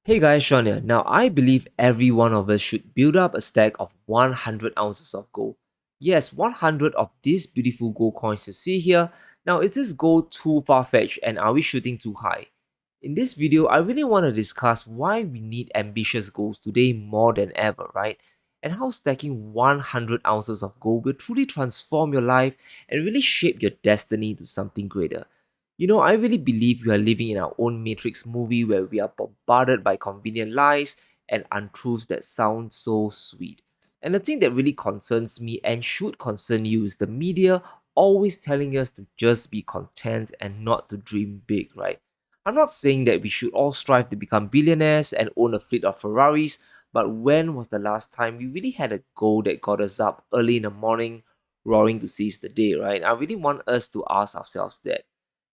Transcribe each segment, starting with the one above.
Hey guys, Sean here. Now, I believe every one of us should build up a stack of 100 ounces of gold. Yes, 100 of these beautiful gold coins you see here. Now, is this goal too far-fetched and are we shooting too high? In this video, I really want to discuss why we need ambitious goals today more than ever, right? And how stacking 100 ounces of gold will truly transform your life and really shape your destiny to something greater. I really believe we are living in our own Matrix movie where we are bombarded by convenient lies and untruths that sound so sweet. And the thing that really concerns me and should concern you is the media always telling us to just be content and not to dream big, right? I'm not saying that we should all strive to become billionaires and own a fleet of Ferraris, but when was the last time we really had a goal that got us up early in the morning, roaring to seize the day, right? I really want us to ask ourselves that.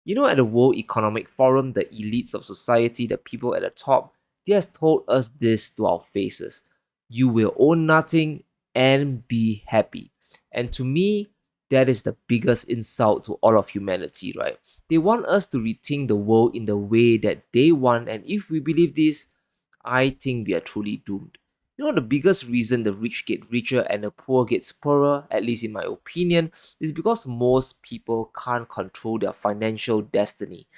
At the World Economic Forum, the elites of society, the people at the top, they has told us this to our faces. You will own nothing and be happy. And to me, that is the biggest insult to all of humanity, right? They want us to rethink the world in the way that they want, and if we believe this, I think we are truly doomed. The biggest reason the rich get richer and the poor gets poorer, at least in my opinion, is because most people can't control their financial destiny.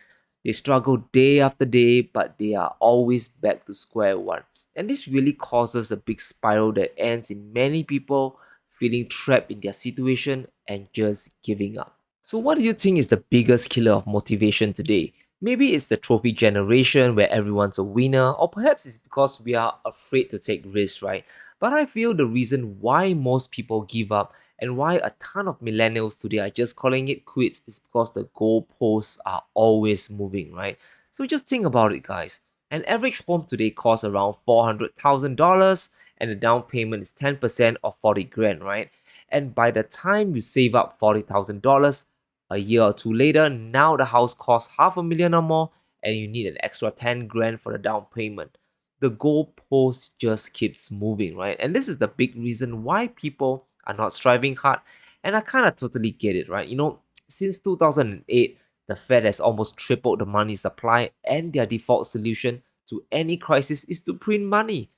They struggle day after day, but they are always back to square one. And this really causes a big spiral that ends in many people feeling trapped in their situation and just giving up. So, what do you think is the biggest killer of motivation today? Maybe it's the trophy generation where everyone's a winner, or perhaps it's because we are afraid to take risks, right? But I feel the reason why most people give up and why a ton of millennials today are just calling it quits is because the goalposts are always moving, right? So just think about it, guys. An average home today costs around $400,000 and the down payment is 10% of 40 grand, right? And by the time you save up $40,000, a year or two later, now the house costs half a million or more, and you need an extra 10 grand for the down payment. The goalpost just keeps moving, right? And this is the big reason why people are not striving hard. And I kind of totally get it, right? Since 2008, the Fed has almost tripled the money supply, and their default solution to any crisis is to print money.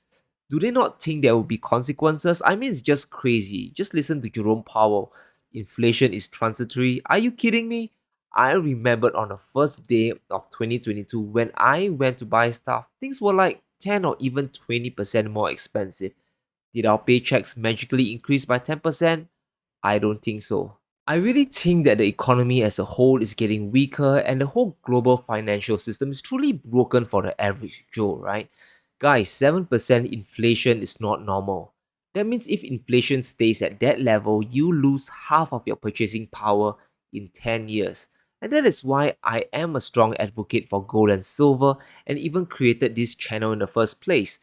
Do they not think there will be consequences? I mean, it's just crazy. Just listen to Jerome Powell. Inflation is transitory. Are you kidding me? I remembered on the first day of 2022 when I went to buy stuff, things were like 10 or even 20% more expensive. Did our paychecks magically increase by 10%? I don't think so. I really think that the economy as a whole is getting weaker and the whole global financial system is truly broken for the average Joe, right? Guys, 7% inflation is not normal. That means if inflation stays at that level, you lose half of your purchasing power in 10 years. And that is why I am a strong advocate for gold and silver and even created this channel in the first place.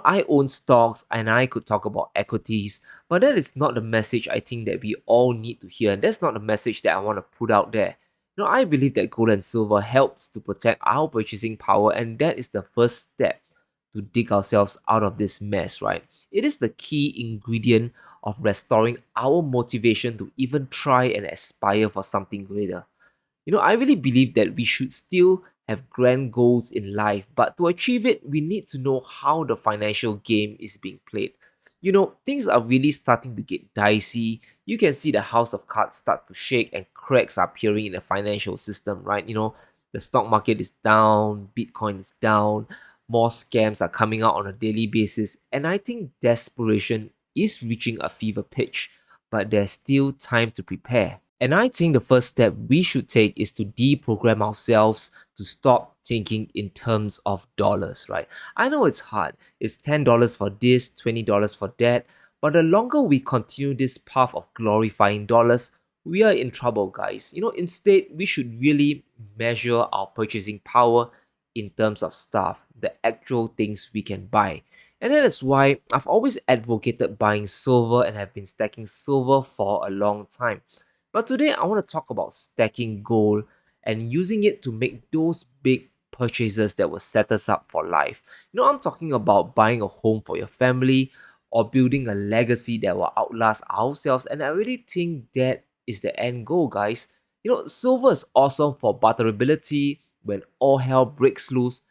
I own stocks and I could talk about equities, but that is not the message I think that we all need to hear, and that's not the message that I want to put out there. I believe that gold and silver helps to protect our purchasing power, and that is the first step to dig ourselves out of this mess, right? It is the key ingredient of restoring our motivation to even try and aspire for something greater. I really believe that we should still have grand goals in life, but to achieve it, we need to know how the financial game is being played. Things are really starting to get dicey. You can see the house of cards start to shake and cracks are appearing in the financial system, right? The stock market is down, Bitcoin is down, more scams are coming out on a daily basis, and I think desperation is reaching a fever pitch, but there's still time to prepare. And I think the first step we should take is to deprogram ourselves to stop thinking in terms of dollars, right? I know it's hard. It's $10 for this, $20 for that. But the longer we continue this path of glorifying dollars, we are in trouble, guys. Instead, we should really measure our purchasing power in terms of stuff, the actual things we can buy. And that is why I've always advocated buying silver and have been stacking silver for a long time. But today I want to talk about stacking gold and using it to make those big purchases that will set us up for life. I'm talking about buying a home for your family or building a legacy that will outlast ourselves. And I really think that is the end goal, guys. Silver is awesome for barterability when all hell breaks loose,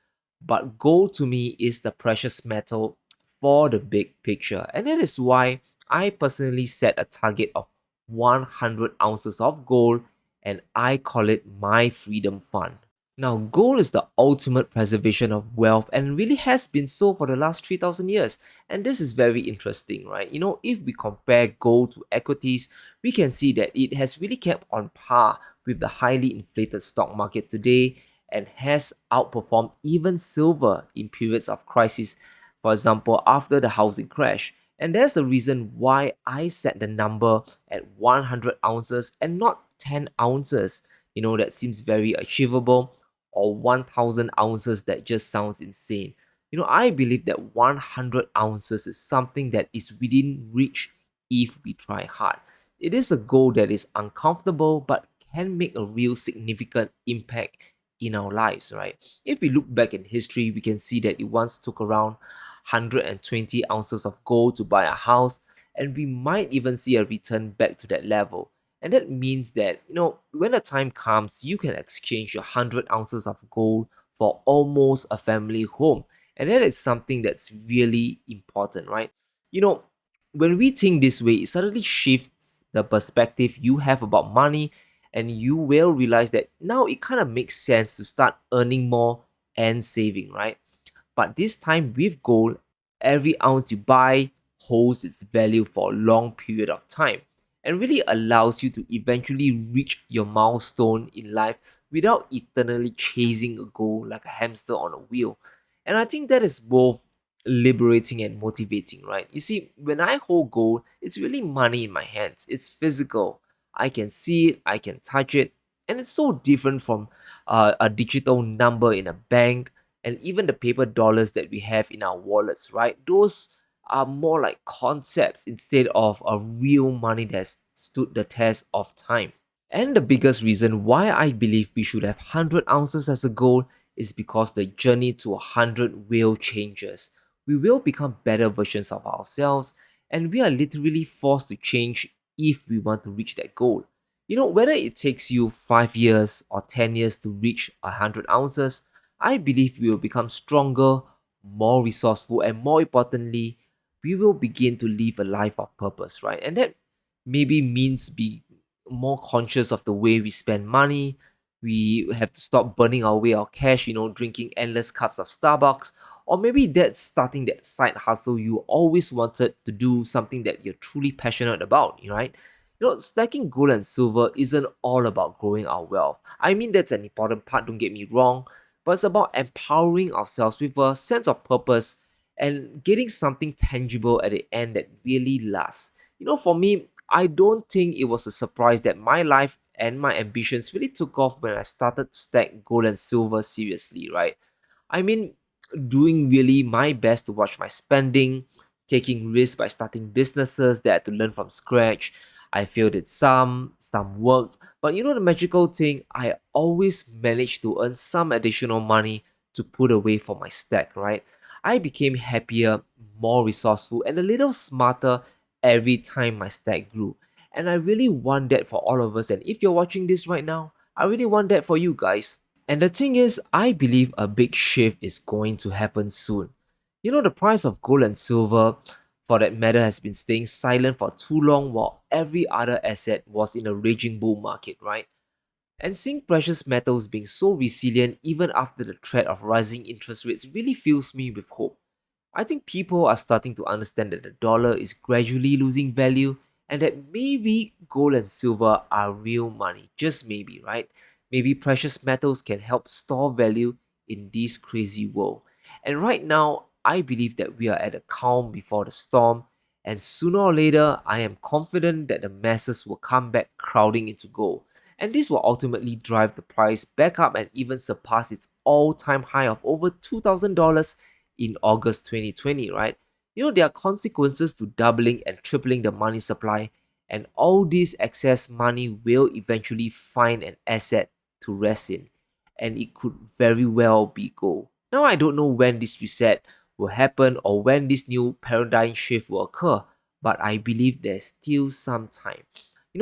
But gold to me is the precious metal for the big picture. And that is why I personally set a target of 100 ounces of gold and I call it my freedom fund. Now, gold is the ultimate preservation of wealth and really has been so for the last 3,000 years. And this is very interesting, right? If we compare gold to equities, we can see that it has really kept on par with the highly inflated stock market today and has outperformed even silver in periods of crisis, for example, after the housing crash. And there's a reason why I set the number at 100 ounces and not 10 ounces. That seems very achievable, or 1,000 ounces that just sounds insane. I believe that 100 ounces is something that is within reach if we try hard. It is a goal that is uncomfortable but can make a real significant impact in our lives, right? If we look back in history, we can see that it once took around 120 ounces of gold to buy a house, and we might even see a return back to that level. And that means that, when the time comes, you can exchange your 100 ounces of gold for almost a family home. And that is something that's really important, right? You know, when we think this way, it suddenly shifts the perspective you have about money, and you will realize that now it kind of makes sense to start earning more and saving, right? But this time with gold, every ounce you buy holds its value for a long period of time and really allows you to eventually reach your milestone in life without eternally chasing a goal like a hamster on a wheel. And I think that is both liberating and motivating, right? You see, when I hold gold, it's really money in my hands. It's physical. I can see it, I can touch it, and it's so different from a digital number in a bank and even the paper dollars that we have in our wallets, right? Those are more like concepts instead of a real money that's stood the test of time. And the biggest reason why I believe we should have 100 ounces as a goal is because the journey to 100 will changes. We will become better versions of ourselves, and we are literally forced to change if we want to reach that goal. Whether it takes you 5 years or 10 years to reach 100 ounces, I believe we will become stronger, more resourceful, and more importantly, we will begin to live a life of purpose, right? And that maybe means be more conscious of the way we spend money. We have to stop burning our way our cash, drinking endless cups of Starbucks. Or maybe that's starting that side hustle you always wanted to do, something that you're truly passionate about, right? Stacking gold and silver isn't all about growing our wealth. I mean, that's an important part, don't get me wrong, but it's about empowering ourselves with a sense of purpose and getting something tangible at the end that really lasts. For me, I don't think it was a surprise that my life and my ambitions really took off when I started to stack gold and silver seriously, right? I mean, doing really my best to watch my spending, taking risks by starting businesses that I had to learn from scratch. I failed at some worked, but the magical thing, I always managed to earn some additional money to put away for my stack, right? I became happier, more resourceful, and a little smarter every time my stack grew. And I really want that for all of us. And if you're watching this right now, I really want that for you guys. And the thing is, I believe a big shift is going to happen soon. The price of gold and silver, for that matter, has been staying silent for too long while every other asset was in a raging bull market, right? And seeing precious metals being so resilient even after the threat of rising interest rates really fills me with hope. I think people are starting to understand that the dollar is gradually losing value and that maybe gold and silver are real money. Just maybe, right? Maybe precious metals can help store value in this crazy world. And right now, I believe that we are at a calm before the storm, and sooner or later, I am confident that the masses will come back crowding into gold. And this will ultimately drive the price back up and even surpass its all time high of over $2,000 in August 2020, right? There are consequences to doubling and tripling the money supply, and all this excess money will eventually find an asset to rest in, and it could very well be gold. Now, I don't know when this reset will happen or when this new paradigm shift will occur, but I believe there's still some time.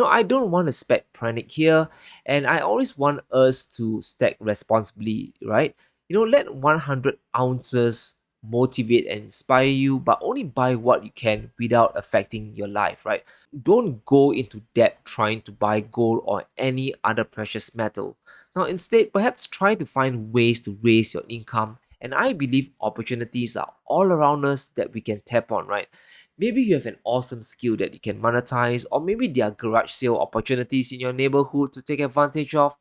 I don't want to spread panic here, and I always want us to stack responsibly, right? Let 100 ounces motivate and inspire you, but only buy what you can without affecting your life, right? Don't go into debt trying to buy gold or any other precious metal. Now, instead, perhaps try to find ways to raise your income. And I believe opportunities are all around us that we can tap on, right? Maybe you have an awesome skill that you can monetize, or maybe there are garage sale opportunities in your neighborhood to take advantage of.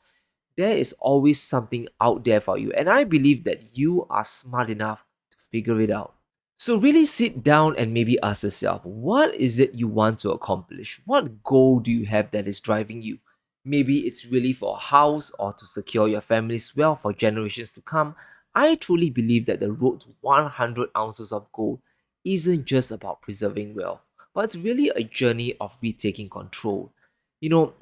There is always something out there for you, and I believe that you are smart enough to figure it out. So, really sit down and maybe ask yourself, what is it you want to accomplish? What goal do you have that is driving you? Maybe it's really for a house or to secure your family's wealth for generations to come. I truly believe that the road to 100 ounces of gold isn't just about preserving wealth, but it's really a journey of retaking control.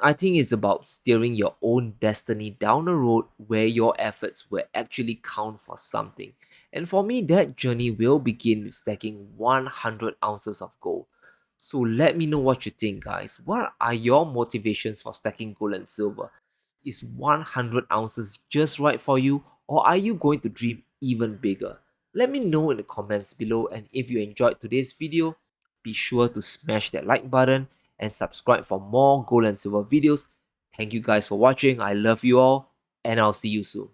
I think it's about steering your own destiny down a road where your efforts will actually count for something. And for me, that journey will begin with stacking 100 ounces of gold. So let me know what you think, guys. What are your motivations for stacking gold and silver? Is 100 ounces just right for you, or are you going to dream even bigger? Let me know in the comments below, and if you enjoyed today's video, be sure to smash that like button and subscribe for more gold and silver videos. Thank you guys for watching. I love you all, and I'll see you soon.